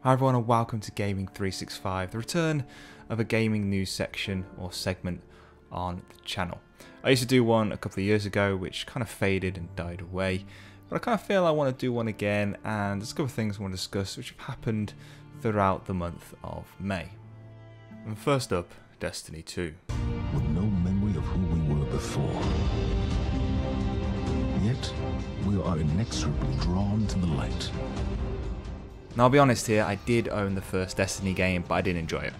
Hi everyone and welcome to Gaming365, the return of a gaming news section or segment on the channel. I used to do one a couple of years ago which kind of faded and died away, but I kind of feel I want to do one again, and there's a couple of things I want to discuss which have happened throughout the month of May. And first up, Destiny 2. With no memory of who we were before. Yet, we are inexorably drawn to the light. Now I'll be honest here, I did own the first Destiny game, but I didn't enjoy it.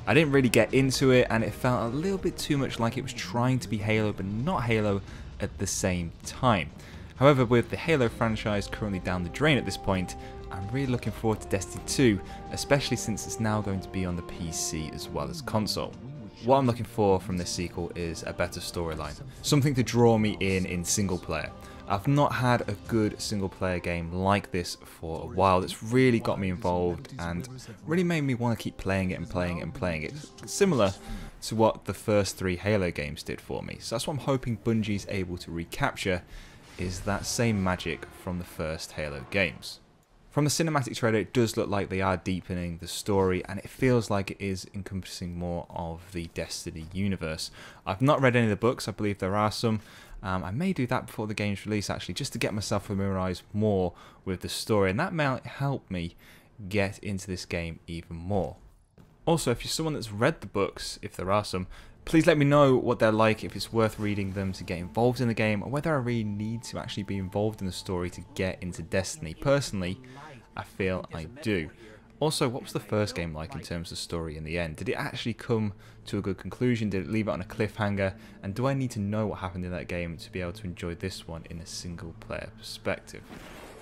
I didn't really get into it, and it felt a little bit too much like it was trying to be Halo, but not Halo at the same time. However, with the Halo franchise currently down the drain at this point, I'm really looking forward to Destiny 2, especially since it's now going to be on the PC as well as console. What I'm looking for from this sequel is a better storyline, something to draw me in single player. I've not had a good single player game like this for a while that's really got me involved and really made me want to keep playing it and playing it and playing it. Similar to what the first 3 Halo games did for me. So that's what I'm hoping Bungie's able to recapture, is that same magic from the first Halo games. From the cinematic trailer, it does look like they are deepening the story, and it feels like it is encompassing more of the Destiny universe. I've not read any of the books, I believe there are some. I may do that before the game's release actually, just to get myself familiarised more with the story, and that may help me get into this game even more. Also, if you're someone that's read the books, if there are some, please let me know what they're like, if it's worth reading them to get involved in the game, or whether I really need to actually be involved in the story to get into Destiny. Personally, I feel I do. Also, what was the first game like in terms of story in the end? Did it actually come to a good conclusion? Did it leave it on a cliffhanger? And do I need to know what happened in that game to be able to enjoy this one in a single player perspective?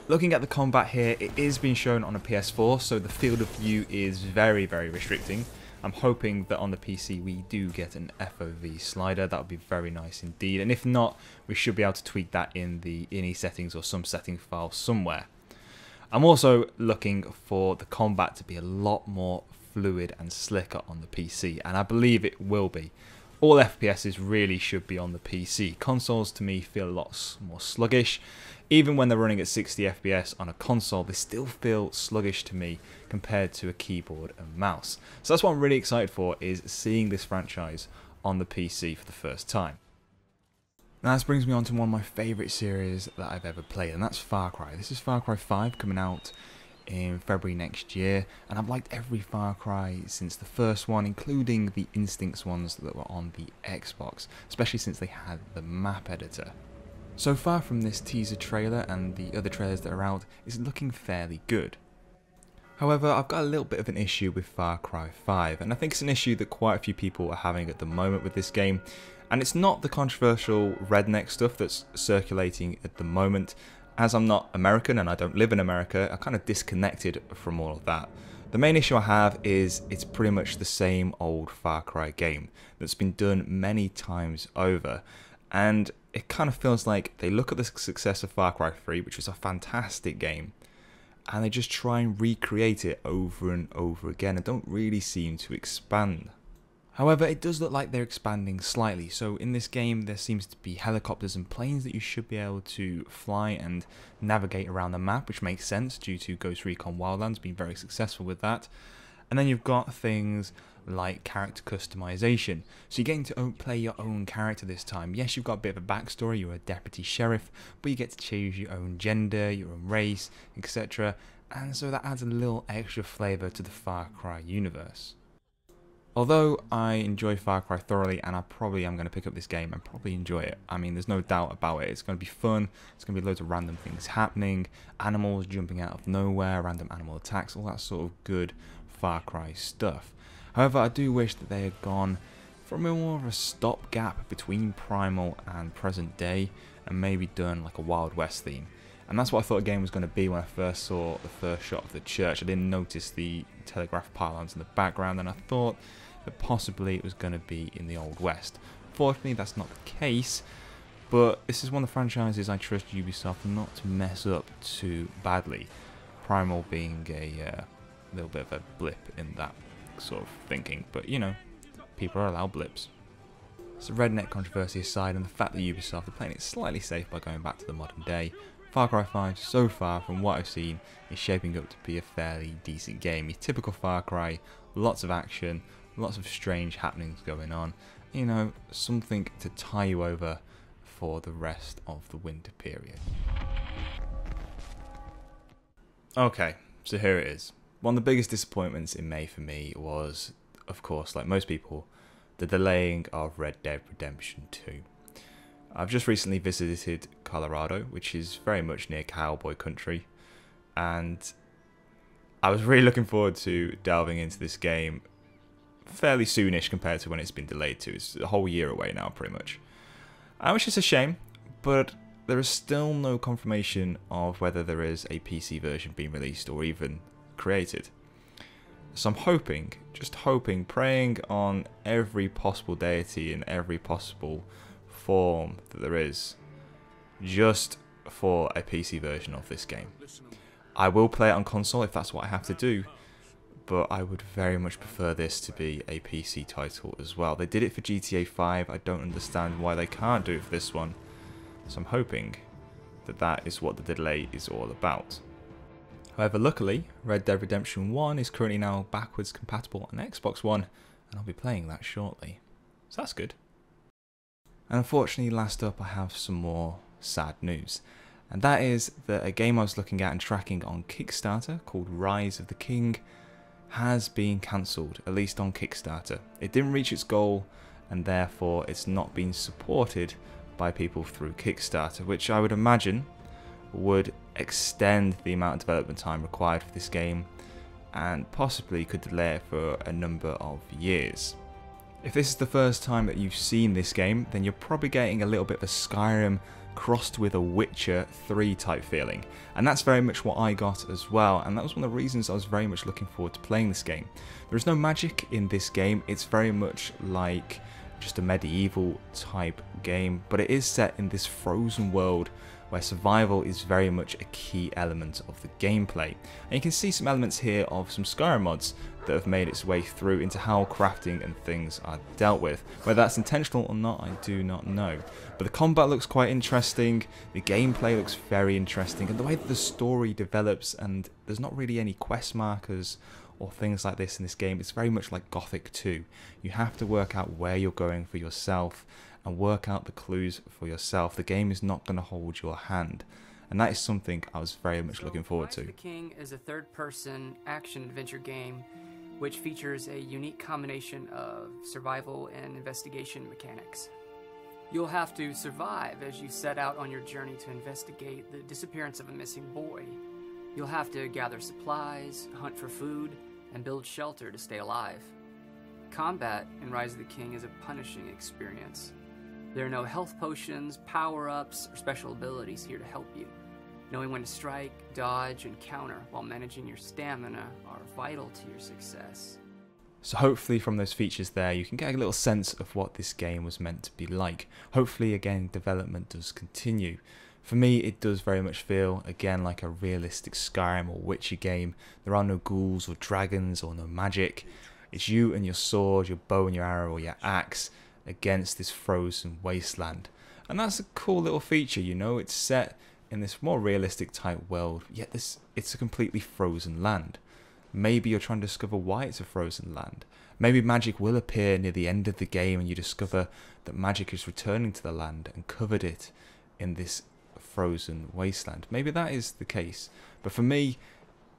Looking at the combat here, it is being shown on a PS4, so the field of view is very restricting. I'm hoping that on the PC we do get an FOV slider. That would be very nice indeed, and if not, we should be able to tweak that in the INI settings or some setting file somewhere. I'm also looking for the combat to be a lot more fluid and slicker on the PC, and I believe it will be. All FPSs really should be on the PC. Consoles to me feel a lot more sluggish. Even when they're running at 60 FPS on a console, they still feel sluggish to me compared to a keyboard and mouse. So that's what I'm really excited for, is seeing this franchise on the PC for the first time. Now this brings me on to one of my favourite series that I've ever played, and that's Far Cry. This is Far Cry 5 coming out in February next year, and I've liked every Far Cry since the first one, including the Instincts ones that were on the Xbox, especially since they had the map editor. So far from this teaser trailer and the other trailers that are out, it's looking fairly good. However, I've got a little bit of an issue with Far Cry 5, and I think it's an issue that quite a few people are having at the moment with this game. And it's not the controversial redneck stuff that's circulating at the moment. As I'm not American and I don't live in America, I'm kind of disconnected from all of that. The main issue I have is it's pretty much the same old Far Cry game that's been done many times over. And it kind of feels like they look at the success of Far Cry 3, which was a fantastic game, and they just try and recreate it over and over again and don't really seem to expand. However, it does look like they're expanding slightly. So in this game there seems to be helicopters and planes that you should be able to fly and navigate around the map, which makes sense due to Ghost Recon Wildlands being very successful with that. And then you've got things like character customization. So you're getting to play your own character this time. Yes, you've got a bit of a backstory, you're a deputy sheriff, but you get to choose your own gender, your own race, etc. And so that adds a little extra flavour to the Far Cry universe. Although I enjoy Far Cry thoroughly, and I probably am going to pick up this game and probably enjoy it. I mean, there's no doubt about it. It's going to be fun. It's going to be loads of random things happening, animals jumping out of nowhere, random animal attacks, all that sort of good Far Cry stuff. However, I do wish that they had gone for more of a stopgap between Primal and present day, and maybe done like a Wild West theme. And that's what I thought the game was going to be when I first saw the first shot of the church. I didn't notice the telegraph pylons in the background, and I thought that possibly it was going to be in the Old West. Fortunately, that's not the case, but this is one of the franchises I trust Ubisoft not to mess up too badly. Primal being a little bit of a blip in that sort of thinking, but you know, people are allowed blips. So redneck controversy aside, and the fact that Ubisoft are playing it slightly safe by going back to the modern day, Far Cry 5 so far from what I've seen is shaping up to be a fairly decent game. Your typical Far Cry, lots of action, lots of strange happenings going on, you know, something to tie you over for the rest of the winter period. Okay, so here it is. One of the biggest disappointments in May for me was, of course, like most people, the delaying of Red Dead Redemption 2. I've just recently visited Colorado, which is very much near cowboy country, and I was really looking forward to delving into this game fairly soonish compared to when it's been delayed to. It's a whole year away now, pretty much. Which is a shame, but there is still no confirmation of whether there is a PC version being released or even created. So I'm hoping, just hoping, praying on every possible deity and every possible form that there is, just for a PC version of this game. I will play it on console if that's what I have to do, but I would very much prefer this to be a PC title as well. They did it for GTA 5, I don't understand why they can't do it for this one, so I'm hoping that that is what the delay is all about. However, luckily, Red Dead Redemption 1 is currently now backwards compatible on Xbox One, and I'll be playing that shortly, so that's good. And unfortunately, last up, I have some more sad news. And that is that a game I was looking at and tracking on Kickstarter called Rise of the King has been cancelled, at least on Kickstarter. It didn't reach its goal, and therefore it's not been supported by people through Kickstarter, which I would imagine would extend the amount of development time required for this game and possibly could delay it for a number of years. If this is the first time that you've seen this game, then you're probably getting a little bit of a Skyrim crossed with a Witcher 3 type feeling, and that's very much what I got as well, and that was one of the reasons I was very much looking forward to playing this game. There is no magic in this game, it's very much like just a medieval type game, but it is set in this frozen world where survival is very much a key element of the gameplay. And you can see some elements here of some Skyrim mods that have made its way through into how crafting and things are dealt with. Whether that's intentional or not, I do not know. But the combat looks quite interesting, the gameplay looks very interesting, and the way that the story develops, and there's not really any quest markers or things like this in this game. It's very much like Gothic 2. You have to work out where you're going for yourself and work out the clues for yourself. The game is not going to hold your hand, and that is something I was very much looking forward to. Rise of the King is a third-person action-adventure game which features a unique combination of survival and investigation mechanics. You'll have to survive as you set out on your journey to investigate the disappearance of a missing boy. You'll have to gather supplies, hunt for food, and build shelter to stay alive. Combat in Rise of the King is a punishing experience. There are no health potions, power-ups, or special abilities here to help you. Knowing when to strike, dodge, and counter while managing your stamina are vital to your success. So hopefully from those features there you can get a little sense of what this game was meant to be like. Hopefully again development does continue. For me it does very much feel again like a realistic Skyrim or Witcher game. There are no ghouls or dragons or no magic. It's you and your sword, your bow and your arrow or your axe against this frozen wasteland. And that's a cool little feature, you know, it's set in this more realistic type world, yet it's a completely frozen land. Maybe you're trying to discover why it's a frozen land. Maybe magic will appear near the end of the game and you discover that magic is returning to the land and covered it in this frozen wasteland. Maybe that is the case. But for me,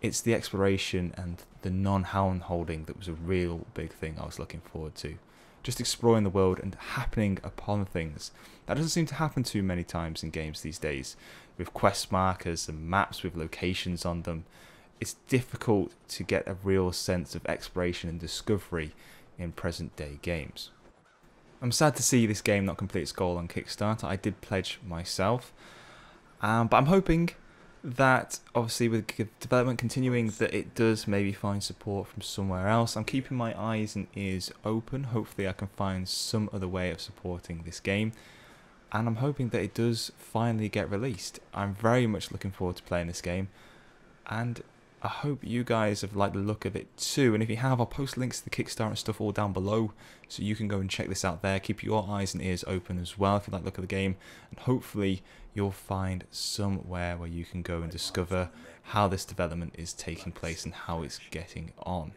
it's the exploration and the non-hand holding that was a real big thing I was looking forward to. Just exploring the world and happening upon things. That doesn't seem to happen too many times in games these days. With quest markers and maps with locations on them, it's difficult to get a real sense of exploration and discovery in present day games. I'm sad to see this game not complete its goal on Kickstarter. I did pledge myself, but I'm hoping that obviously with development continuing that it does maybe find support from somewhere else. I'm keeping my eyes and ears open. Hopefully I can find some other way of supporting this game, and I'm hoping that it does finally get released. I'm very much looking forward to playing this game, and I hope you guys have liked the look of it too, and if you have, I'll post links to the Kickstarter and stuff all down below, so you can go and check this out there. Keep your eyes and ears open as well if you like the look of the game, and hopefully you'll find somewhere where you can go and discover how this development is taking place and how it's getting on.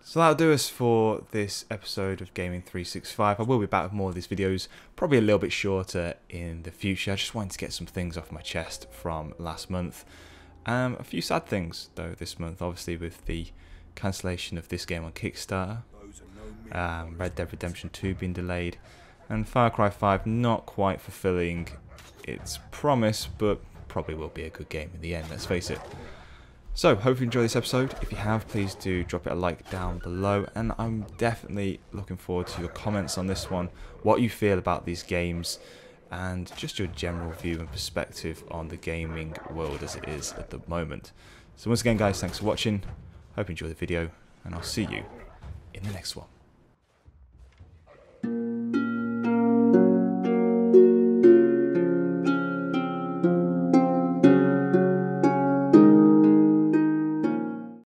So that'll do us for this episode of Gaming365. I will be back with more of these videos, probably a little bit shorter in the future. I just wanted to get some things off my chest from last month. A few sad things though this month, obviously, with the cancellation of this game on Kickstarter, Red Dead Redemption 2 being delayed, and Far Cry 5 not quite fulfilling its promise, but probably will be a good game in the end, let's face it. So, hope you enjoyed this episode. If you have, please do drop it a like down below, and I'm definitely looking forward to your comments on this one, what you feel about these games, and just your general view and perspective on the gaming world as it is at the moment. So once again guys, thanks for watching, hope you enjoyed the video, and I'll see you in the next one.